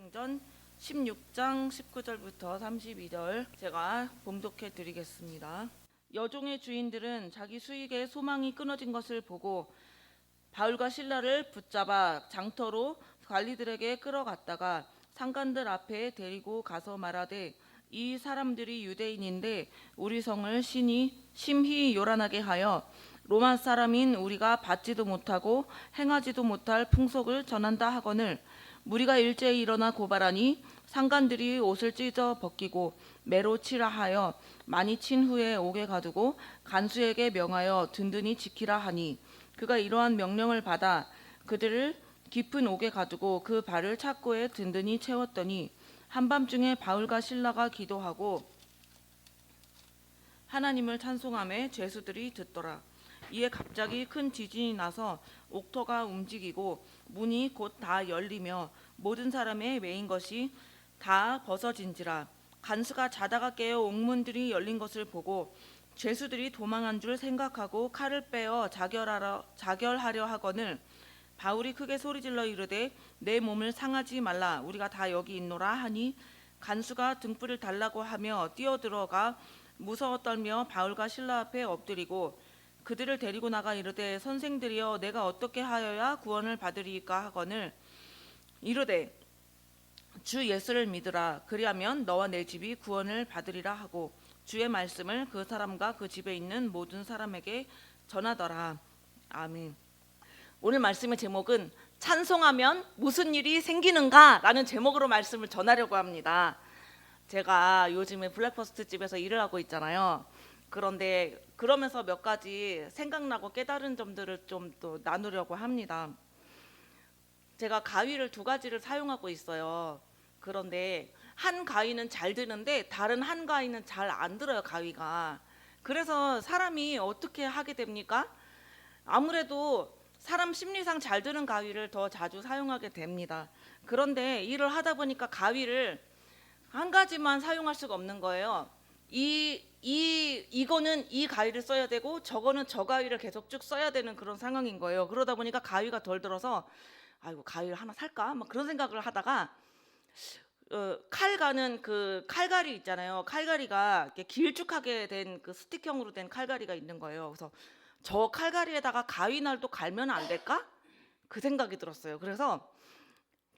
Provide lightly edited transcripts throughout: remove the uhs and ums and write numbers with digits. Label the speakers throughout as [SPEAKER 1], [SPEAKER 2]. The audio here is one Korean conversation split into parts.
[SPEAKER 1] 사도행전 16장 19절부터 32절 제가 봉독해 드리겠습니다. 여종의 주인들은 자기 수익에 소망이 끊어진 것을 보고 바울과 실라를 붙잡아 장터로 관리들에게 끌어갔다가 상관들 앞에 데리고 가서 말하되, 이 사람들이 유대인인데 우리 성을 심히 요란하게 하여 로마 사람인 우리가 받지도 못하고 행하지도 못할 풍속을 전한다 하거늘, 무리가 일제히 일어나 고발하니 상관들이 옷을 찢어 벗기고 매로 치라 하여 많이 친 후에 옥에 가두고 간수에게 명하여 든든히 지키라 하니, 그가 이러한 명령을 받아 그들을 깊은 옥에 가두고 그 발을 착고에 든든히 채웠더니, 한밤중에 바울과 실라가 기도하고 하나님을 찬송하며 죄수들이 듣더라. 이에 갑자기 큰 지진이 나서 옥터가 움직이고 문이 곧 다 열리며 모든 사람의 매인 것이 다 벗어진지라. 간수가 자다가 깨어 옥문들이 열린 것을 보고 죄수들이 도망한 줄 생각하고 칼을 빼어 자결하려 하거늘, 바울이 크게 소리질러 이르되, 내 몸을 상하지 말라, 우리가 다 여기 있노라 하니, 간수가 등불을 달라고 하며 뛰어들어가 무서워 떨며 바울과 실라 앞에 엎드리고 그들을 데리고 나가 이르되, 선생들이여, 내가 어떻게 하여야 구원을 받으리이까 하거늘, 이르되, 주 예수를 믿으라, 그리하면 너와 내 집이 구원을 받으리라 하고 주의 말씀을 그 사람과 그 집에 있는 모든 사람에게 전하더라. 아멘. 오늘 말씀의 제목은 찬송하면 무슨 일이 생기는가 라는 제목으로 말씀을 전하려고 합니다. 제가 요즘에 블랙퍼스트 집에서 일을 하고 있잖아요. 그런데 그러면서 몇 가지 생각나고 깨달은 점들을 좀 또 나누려고 합니다. 제가 가위를 두 가지를 사용하고 있어요. 그런데 한 가위는 잘 드는데 다른 한 가위는 잘 안 들어요, 가위가. 그래서 사람이 어떻게 하게 됩니까? 아무래도 사람 심리상 잘 드는 가위를 더 자주 사용하게 됩니다. 그런데 일을 하다 보니까 가위를 한 가지만 사용할 수가 없는 거예요. 이거는 이 가위를 써야 되고 저거는 저 가위를 계속 쭉 써야 되는 그런 상황인 거예요. 그러다 보니까 가위가 덜 들어서 아이고, 가위를 하나 살까? 막 그런 생각을 하다가 칼 가는 그 칼갈이 있잖아요. 칼갈이가 이렇게 길쭉하게 된 그 스틱형으로 된 칼갈이가 있는 거예요. 그래서 저 칼갈이에다가 가위날도 갈면 안 될까? 그 생각이 들었어요. 그래서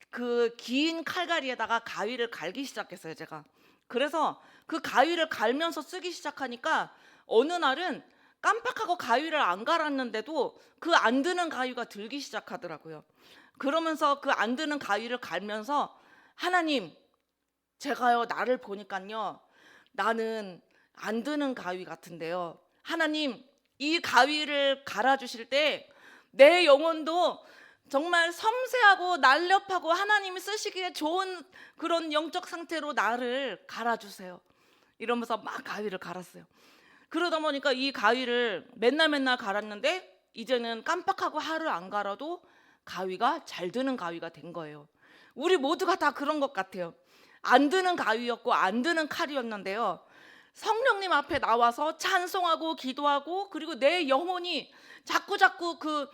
[SPEAKER 1] 그 긴 칼갈이에다가 가위를 갈기 시작했어요, 제가. 그래서 그 가위를 갈면서 쓰기 시작하니까 어느 날은 깜빡하고 가위를 안 갈았는데도 그 안 드는 가위가 들기 시작하더라고요. 그러면서 그 안 드는 가위를 갈면서, 하나님, 제가요, 나를 보니까요, 나는 안 드는 가위 같은데요, 하나님, 이 가위를 갈아주실 때 내 영혼도 정말 섬세하고 날렵하고 하나님이 쓰시기에 좋은 그런 영적 상태로 나를 갈아주세요. 이러면서 막 가위를 갈았어요. 그러다 보니까 이 가위를 맨날 갈았는데 이제는 깜빡하고 하루 안 갈아도 가위가 잘 드는 가위가 된 거예요. 우리 모두가 다 그런 것 같아요. 안 드는 가위였고 안 드는 칼이었는데요, 성령님 앞에 나와서 찬송하고 기도하고 그리고 내 영혼이 자꾸 그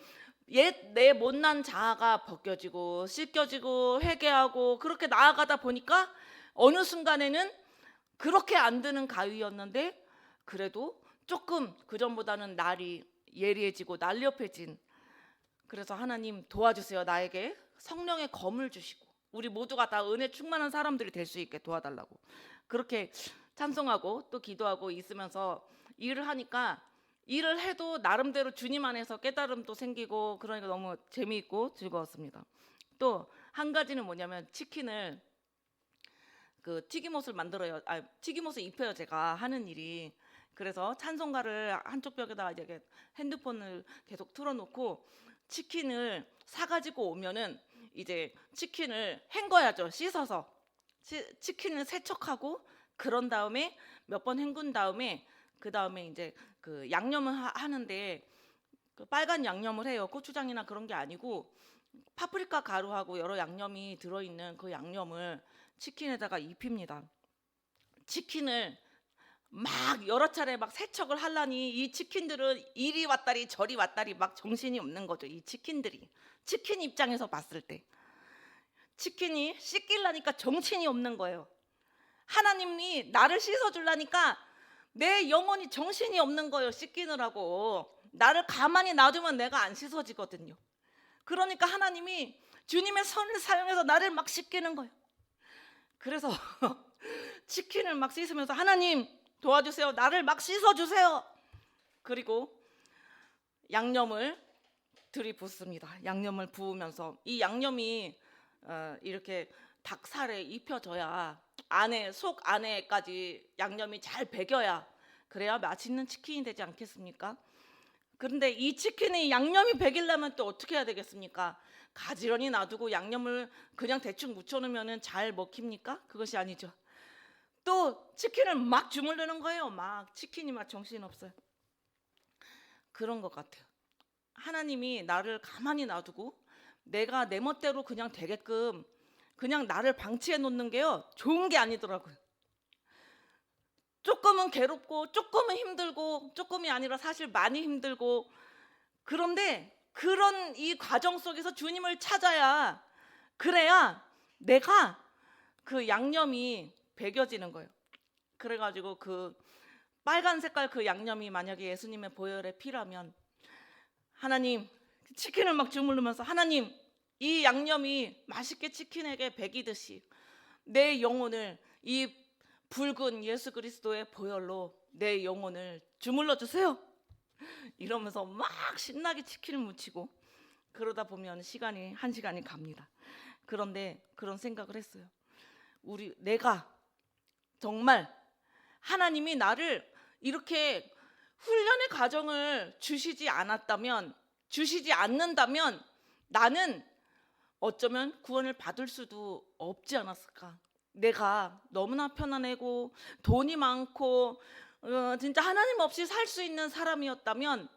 [SPEAKER 1] 옛 내 못난 자아가 벗겨지고 씻겨지고 회개하고 그렇게 나아가다 보니까 어느 순간에는 그렇게 안 드는 가위였는데 그래도 조금 그전보다는 날이 예리해지고 날렵해진, 그래서 하나님 도와주세요, 나에게 성령의 검을 주시고 우리 모두가 다 은혜 충만한 사람들이 될 수 있게 도와달라고 그렇게 찬송하고 또 기도하고 있으면서 일을 하니까, 일을 해도 나름대로 주님 안에서 깨달음도 생기고 그러니까 너무 재미있고 즐거웠습니다. 또 한 가지는 뭐냐면, 치킨을 그 튀김옷을 만들어요. 튀김옷을 입혀요, 제가 하는 일이. 그래서 찬송가를 한쪽 벽에다가 이렇게 핸드폰을 계속 틀어놓고 치킨을 사가지고 오면은 이제 치킨을 헹궈야죠, 씻어서. 치킨을 세척하고 그런 다음에 몇 번 헹군 다음에 그 다음에 이제 그 양념을 하는데, 그 빨간 양념을 해요. 고추장이나 그런 게 아니고 파프리카 가루하고 여러 양념이 들어있는 그 양념을 치킨에다가 입힙니다. 치킨을 막 여러 차례 막 세척을 하려니 이 치킨들은 이리 왔다리 저리 왔다리 막 정신이 없는 거죠. 이 치킨들이, 치킨 입장에서 봤을 때 치킨이 씻기려니까 정신이 없는 거예요. 하나님이 나를 씻어주려니까 내 영혼이 정신이 없는 거예요. 씻기느라고. 나를 가만히 놔두면 내가 안 씻어지거든요. 그러니까 하나님이 주님의 손을 사용해서 나를 막 씻기는 거예요. 그래서 치킨을 막 씻으면서 하나님 도와주세요. 나를 막 씻어주세요. 그리고 양념을 들이붓습니다. 양념을 부으면서 이 양념이 이렇게 닭살에 입혀져야 안에 속 안에까지 양념이 잘 배겨야 그래야 맛있는 치킨이 되지 않겠습니까? 그런데 이 치킨이 양념이 배기려면 또 어떻게 해야 되겠습니까? 가지런히 놔두고 양념을 그냥 대충 묻혀놓으면 잘 먹힙니까? 그것이 아니죠. 또 치킨을 막 주물르는 거예요. 막 치킨이 막 정신없어요. 그런 것 같아요. 하나님이 나를 가만히 놔두고 내가 내 멋대로 그냥 되게끔 그냥 나를 방치해 놓는 게요, 좋은 게 아니더라고요. 조금은 괴롭고 조금은 힘들고, 조금이 아니라 사실 많이 힘들고, 그런데 그런 이 과정 속에서 주님을 찾아야, 그래야 내가 그 양념이 배겨지는 거예요. 그래가지고 그 빨간 색깔 그 양념이 만약에 예수님의 보혈의 피라면, 하나님, 치킨을 막 주물르면서 하나님, 이 양념이 맛있게 치킨에게 배기듯이 내 영혼을 이 붉은 예수 그리스도의 보혈로 내 영혼을 주물러 주세요. 이러면서 막 신나게 치킨을 무치고, 그러다 보면 시간이 한 시간이 갑니다. 그런데 그런 생각을 했어요. 내가 정말 하나님이 나를 이렇게 훈련의 과정을 주시지 않는다면 나는 어쩌면 구원을 받을 수도 없지 않았을까. 내가 너무나 편안하고 돈이 많고 진짜 하나님 없이 살 수 있는 사람이었다면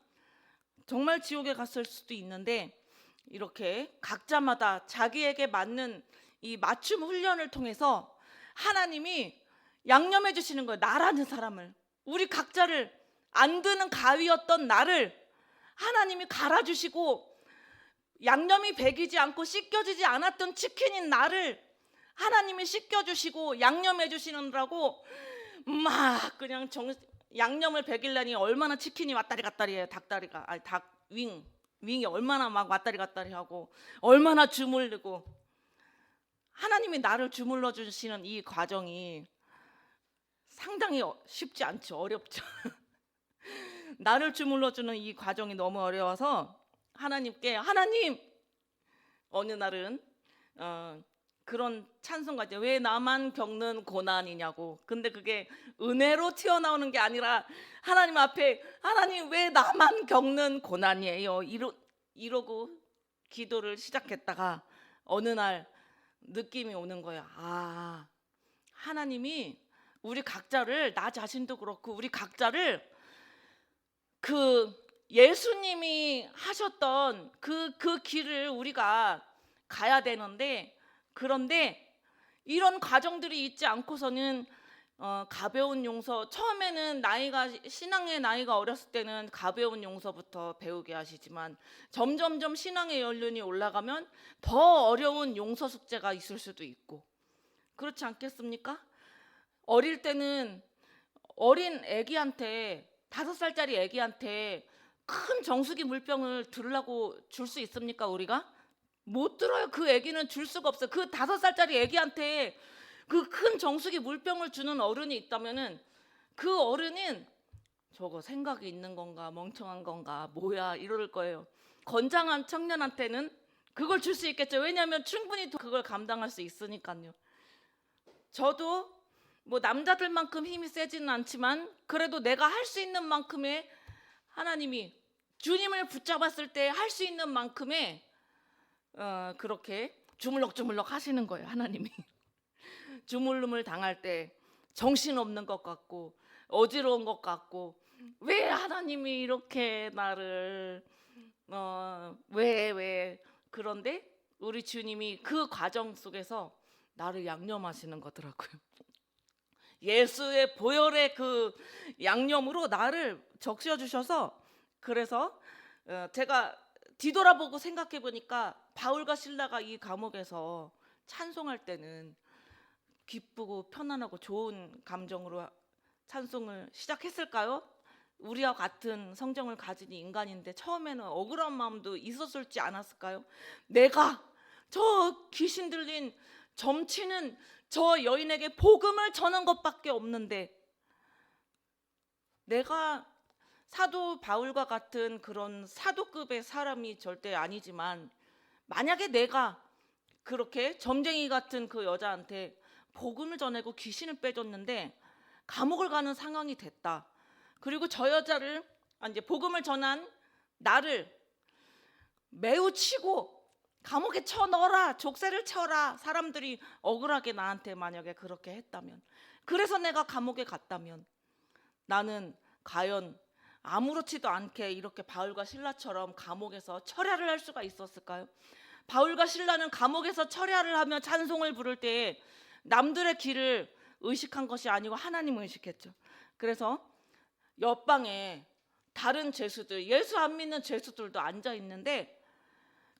[SPEAKER 1] 정말 지옥에 갔을 수도 있는데, 이렇게 각자마다 자기에게 맞는 이 맞춤 훈련을 통해서 하나님이 양념해 주시는 거예요. 나라는 사람을, 우리 각자를, 안 드는 가위였던 나를 하나님이 갈아주시고, 양념이 배기지 않고 씻겨지지 않았던 치킨인 나를 하나님이 씻겨주시고 양념해 주시느라고 막 그냥 양념을 배기려니 얼마나 치킨이 왔다리 갔다리 해요. 닭다리가, 아니 윙이 얼마나 막 왔다리 갔다리 하고 얼마나 주물르고. 하나님이 나를 주물러 주시는 이 과정이 상당히 쉽지 않죠. 어렵죠. 나를 주물러 주는 이 과정이 너무 어려워서 하나님께, 하나님, 어느 날은 그런 찬송가 있죠. 왜 나만 겪는 고난이냐고. 근데 그게 은혜로 튀어나오는 게 아니라 하나님 앞에, 하나님 왜 나만 겪는 고난이에요, 이러고 기도를 시작했다가 어느 날 느낌이 오는 거예요. 아, 하나님이 우리 각자를, 나 자신도 그렇고 우리 각자를 그 예수님이 하셨던 그 길을 우리가 가야 되는데, 그런데 이런 과정들이 있지 않고서는 가벼운 용서, 처음에는 신앙의 나이가 어렸을 때는 가벼운 용서부터 배우게 하시지만 점점점 신앙의 연륜이 올라가면 더 어려운 용서 숙제가 있을 수도 있고, 그렇지 않겠습니까? 어릴 때는 어린 애기한테, 5살짜리 애기한테 큰 정수기 물병을 들으라고 줄 수 있습니까? 우리가 못 들어요. 그 애기는 줄 수가 없어요. 그 5살짜리 애기한테 그 큰 정수기 물병을 주는 어른이 있다면은 그 어른은 저거 생각이 있는 건가 멍청한 건가 뭐야 이럴 거예요. 건장한 청년한테는 그걸 줄 수 있겠죠. 왜냐하면 충분히 그걸 감당할 수 있으니까요. 저도 뭐 남자들만큼 힘이 세지는 않지만 그래도 내가 할 수 있는 만큼의, 하나님이 주님을 붙잡았을 때 할 수 있는 만큼의 그렇게 주물럭주물럭 하시는 거예요. 하나님이 주물름을 당할 때 정신없는 것 같고 어지러운 것 같고, 왜 하나님이 이렇게 나를 왜 그런데 우리 주님이 그 과정 속에서 나를 양념하시는 거더라고요. 예수의 보혈의 그 양념으로 나를 적셔 주셔서, 그래서 제가 뒤돌아보고 생각해 보니까 바울과 실라가 이 감옥에서 찬송할 때는 기쁘고 편안하고 좋은 감정으로 찬송을 시작했을까요? 우리와 같은 성정을 가진 인간인데 처음에는 억울한 마음도 있었을지 않았을까요? 내가 저 귀신 들린 점치는 저 여인에게 복음을 전한 것밖에 없는데, 내가 사도 바울과 같은 그런 사도급의 사람이 절대 아니지만, 만약에 내가 그렇게 점쟁이 같은 그 여자한테 복음을 전하고 귀신을 빼줬는데 감옥을 가는 상황이 됐다. 그리고 저 여자를, 이제 복음을 전한 나를 매우 치고 감옥에 쳐 넣어라, 족쇄를 쳐라, 사람들이 억울하게 나한테 만약에 그렇게 했다면, 그래서 내가 감옥에 갔다면, 나는 과연 아무렇지도 않게 이렇게 바울과 실라처럼 감옥에서 철야를 할 수가 있었을까요? 바울과 실라는 감옥에서 철야를 하며 찬송을 부를 때에 남들의 길을 의식한 것이 아니고 하나님을 의식했죠. 그래서 옆방에 다른 죄수들, 예수 안 믿는 죄수들도 앉아 있는데,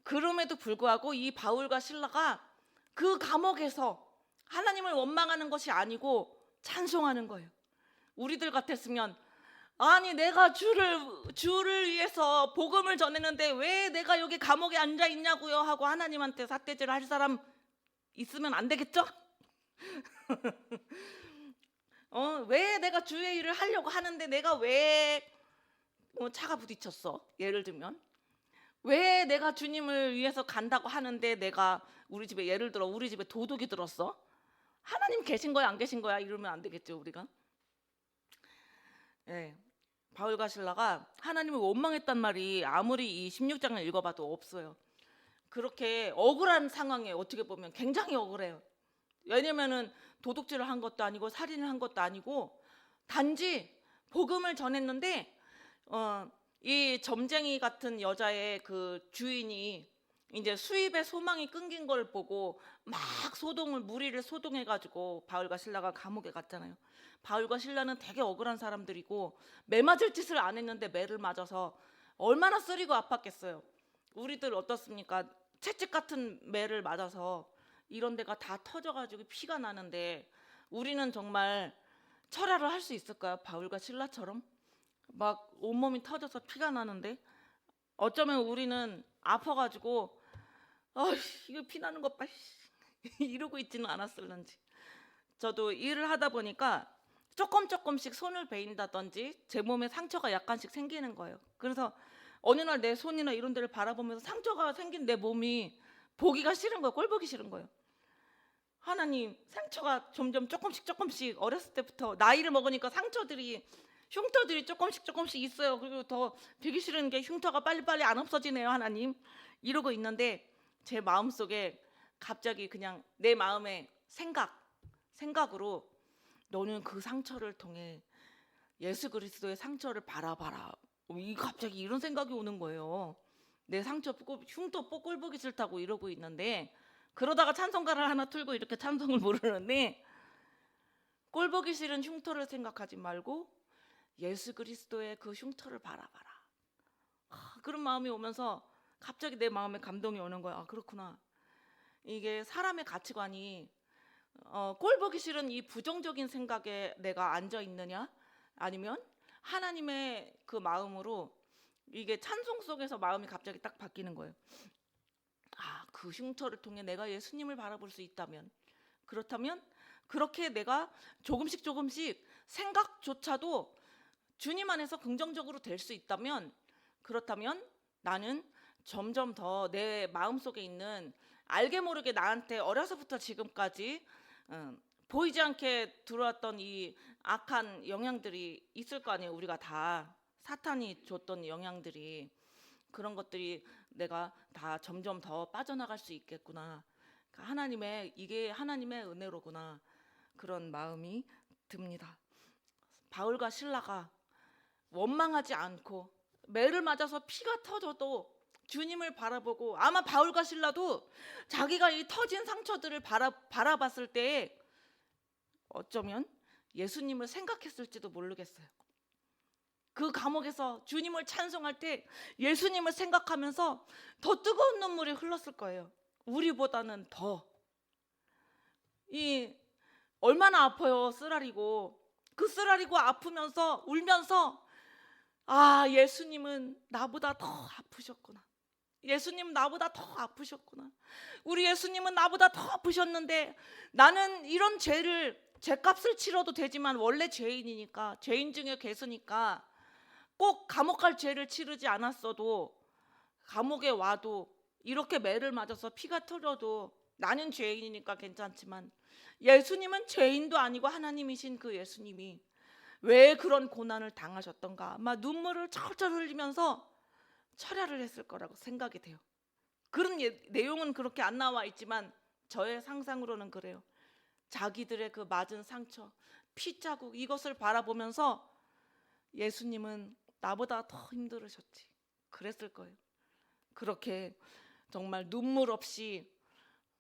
[SPEAKER 1] 그럼에도 불구하고 이 바울과 실라가 그 감옥에서 하나님을 원망하는 것이 아니고 찬송하는 거예요. 우리들 같았으면, 아니 내가 주를 위해서 복음을 전했는데 왜 내가 여기 감옥에 앉아 있냐고요 하고 하나님한테 삿대질을 할 사람 있으면 안 되겠죠? 왜 내가 주의 일을 하려고 하는데 내가 왜 차가 부딪혔어? 예를 들면 왜 내가 주님을 위해서 간다고 하는데 내가 우리 집에, 예를 들어 우리 집에 도둑이 들었어? 하나님 계신 거야 안 계신 거야? 이러면 안 되겠죠 우리가. 네. 바울과 실라가 하나님을 원망했단 말이 아무리 이 16장을 읽어봐도 없어요. 그렇게 억울한 상황에 어떻게 보면 굉장히 억울해요. 왜냐면은 도둑질을 한 것도 아니고 살인을 한 것도 아니고 단지 복음을 전했는데 이 점쟁이 같은 여자의 그 주인이 이제 수입의 소망이 끊긴 걸 보고 막 무리를 소동해가지고 바울과 실라가 감옥에 갔잖아요. 바울과 실라는 되게 억울한 사람들이고 매 맞을 짓을 안 했는데 매를 맞아서 얼마나 쓰리고 아팠겠어요. 우리들 어떻습니까? 채찍 같은 매를 맞아서 이런 데가 다 터져가지고 피가 나는데 우리는 정말 철야를 할 수 있을까요? 바울과 실라처럼 막 온몸이 터져서 피가 나는데, 어쩌면 우리는 아파가지고 이거 피 나는 것 봐 이러고 있지는 않았을런지. 저도 일을 하다 보니까 조금씩 손을 베인다든지 제 몸에 상처가 약간씩 생기는 거예요. 그래서 어느 날 내 손이나 이런 데를 바라보면서 상처가 생긴 내 몸이 보기가 싫은 거예요. 꼴 보기 싫은 거예요. 하나님, 상처가 점점 조금씩 어렸을 때부터 나이를 먹으니까 흉터들이 조금씩 있어요. 그리고 더 되기 싫은 게 흉터가 빨리빨리 안 없어지네요. 하나님, 이러고 있는데 제 마음속에 갑자기 그냥 내 마음의 생각으로 너는 그 상처를 통해 예수 그리스도의 상처를 바라봐라. 갑자기 이런 생각이 오는 거예요. 내 상처 흉터 꼴 보기 싫다고 이러고 있는데, 그러다가 찬송가를 하나 틀고 이렇게 찬송을 부르는데, 꼴 보기 싫은 흉터를 생각하지 말고 예수 그리스도의 그 흉터를 바라봐라. 그런 마음이 오면서 갑자기 내 마음에 감동이 오는 거야. 그렇구나. 이게 사람의 가치관이 꼴 보기 싫은 이 부정적인 생각에 내가 앉아 있느냐, 아니면 하나님의 그 마음으로, 이게 찬송 속에서 마음이 갑자기 딱 바뀌는 거예요. 그 흉터를 통해 내가 예수님을 바라볼 수 있다면, 그렇다면 그렇게 내가 조금씩 생각조차도 주님 안에서 긍정적으로 될 수 있다면, 그렇다면 나는 점점 더 내 마음속에 있는, 알게 모르게 나한테 어려서부터 지금까지 보이지 않게 들어왔던 이 악한 영향들이 있을 거 아니에요. 우리가 다 사탄이 줬던 영향들이, 그런 것들이 내가 다 점점 더 빠져나갈 수 있겠구나. 이게 하나님의 은혜로구나. 그런 마음이 듭니다. 바울과 실라가 원망하지 않고 매를 맞아서 피가 터져도 주님을 바라보고, 아마 바울과 실라도 자기가 이 터진 상처들을 바라봤을 때 어쩌면 예수님을 생각했을지도 모르겠어요. 그 감옥에서 주님을 찬송할 때 예수님을 생각하면서 더 뜨거운 눈물이 흘렀을 거예요. 우리보다는 더. 이 얼마나 아파요. 쓰라리고 그 쓰라리고 아프면서 울면서 아, 예수님은 나보다 더 아프셨구나. 예수님은 나보다 더 아프셨구나. 우리 예수님은 나보다 더 아프셨는데 나는 이런 죄값을 치러도 되지만 원래 죄인이니까, 죄인 중에 괴수니까 꼭 감옥 갈 죄를 치르지 않았어도, 감옥에 와도 이렇게 매를 맞아서 피가 터져도 나는 죄인이니까 괜찮지만 예수님은 죄인도 아니고 하나님이신 그 예수님이 왜 그런 고난을 당하셨던가, 막 눈물을 철철 흘리면서 철야를 했을 거라고 생각이 돼요. 그런 내용은 그렇게 안 나와 있지만 저의 상상으로는 그래요. 자기들의 그 맞은 상처, 피자국, 이것을 바라보면서 예수님은 나보다 더 힘들으셨지, 그랬을 거예요. 그렇게 정말 눈물 없이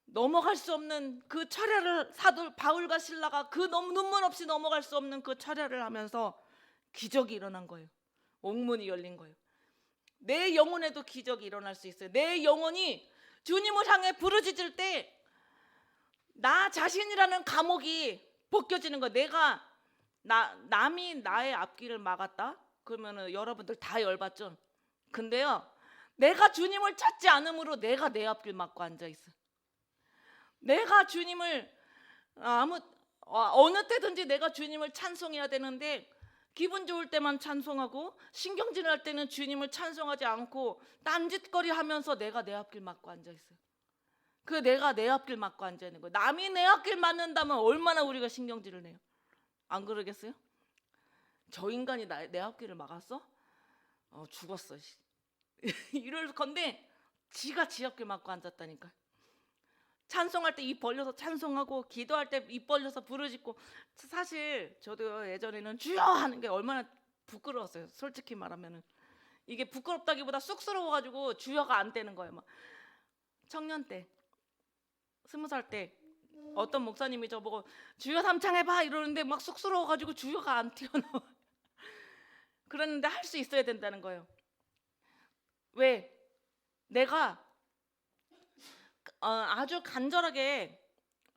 [SPEAKER 1] 넘어갈 수 없는 그 철야를, 사도 바울과 실라가 그 눈물 없이 넘어갈 수 없는 그 철야를 하면서 기적이 일어난 거예요. 옥문이 열린 거예요. 내 영혼에도 기적이 일어날 수 있어요. 내 영혼이 주님을 향해 부르짖을 때 나 자신이라는 감옥이 벗겨지는 거예요. 남이 나의 앞길을 막았다? 그러면은 여러분들 다 열받죠. 근데요, 내가 주님을 찾지 않으므로 내가 내 앞길 막고 앉아 있어. 내가 주님을 어느 때든지 내가 주님을 찬송해야 되는데 기분 좋을 때만 찬송하고 신경질 날 때는 주님을 찬송하지 않고 딴짓거리 하면서 내가 내 앞길 막고 앉아 있어요. 내가 내 앞길 막고 앉아 있는 거예요. 남이 내 앞길 막는다면 얼마나 우리가 신경질을 내요. 안 그러겠어요? 저 인간이 내 앞길을 막았어? 죽었어. 이럴 건데 지가 지 앞길 막고 앉았다니까. 찬송할 때 입 벌려서 찬송하고 기도할 때 입 벌려서 부르짖고. 사실 저도 예전에는 주여 하는 게 얼마나 부끄러웠어요. 솔직히 말하면은 이게 부끄럽다기보다 쑥스러워가지고 주여가 안 되는 거예요. 막 청년 때 20살 때 어떤 목사님이 저보고 주여 삼창해봐 이러는데 막 쑥스러워가지고 주여가 안 튀어나와. 그랬는데 할 수 있어야 된다는 거예요. 왜? 내가 아주 간절하게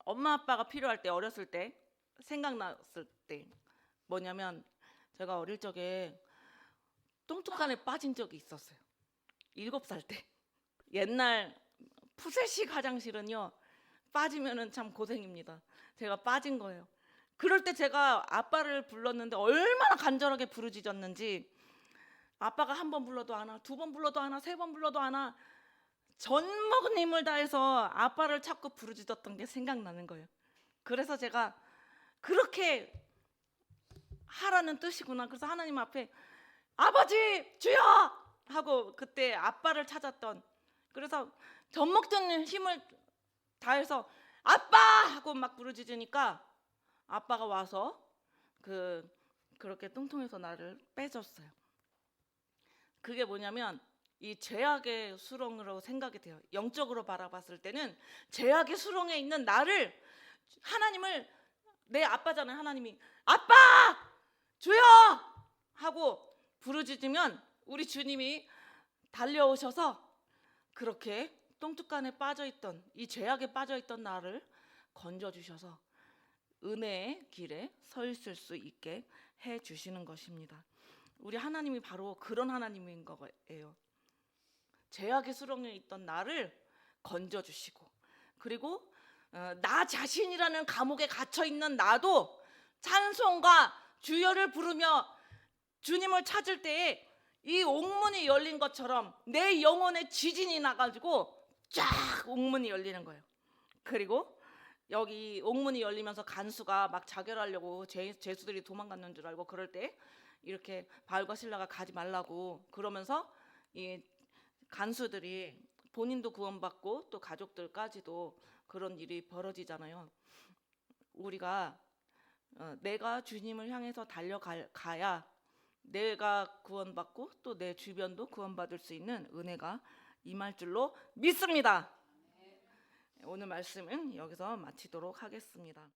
[SPEAKER 1] 엄마 아빠가 필요할 때, 어렸을 때 생각났을 때 뭐냐면, 제가 어릴 적에 똥tuk간에 빠진 적이 있었어요. 7살 때. 옛날 푸세식 화장실은요, 빠지면은 참 고생입니다. 제가 빠진 거예요. 그럴 때 제가 아빠를 불렀는데 얼마나 간절하게 부르짖었는지, 아빠가 한 번 불러도 안 와, 2번 불러도 안 와, 3번 불러도 안 와. 전 먹은 힘을 다해서 아빠를 찾고 부르짖었던 게 생각나는 거예요. 그래서 제가 그렇게 하라는 뜻이구나. 그래서 하나님 앞에 아버지 주여 하고 그때 아빠를 찾았던, 그래서 젖 먹던 힘을 다해서 아빠 하고 막 부르짖으니까 아빠가 와서 그렇게 뚱뚱해서 나를 빼줬어요. 그게 뭐냐면 이 죄악의 수렁으로 생각이 돼요. 영적으로 바라봤을 때는 죄악의 수렁에 있는 나를, 하나님을, 내 아빠잖아요. 하나님이 아빠 주여 하고 부르짖으면 우리 주님이 달려오셔서 그렇게 똥tuk간에 빠져있던, 이 죄악에 빠져있던 나를 건져주셔서 은혜의 길에 서 있을 수 있게 해주시는 것입니다. 우리 하나님이 바로 그런 하나님인 거예요. 죄악의 수렁에 있던 나를 건져주시고, 그리고 나 자신이라는 감옥에 갇혀있는 나도 찬송과 주여를 부르며 주님을 찾을 때에 이 옥문이 열린 것처럼 내 영혼에 지진이 나가지고 쫙 옥문이 열리는 거예요. 그리고 여기 옥문이 열리면서 간수가 막 자결하려고 죄수들이 도망갔는 줄 알고, 그럴 때 이렇게 바울과 실라가 가지 말라고 그러면서 이 간수들이 본인도 구원받고 또 가족들까지도 그런 일이 벌어지잖아요. 우리가 내가 주님을 향해서 달려가야 내가 구원받고 또 내 주변도 구원받을 수 있는 은혜가 임할 줄로 믿습니다. 오늘 말씀은 여기서 마치도록 하겠습니다.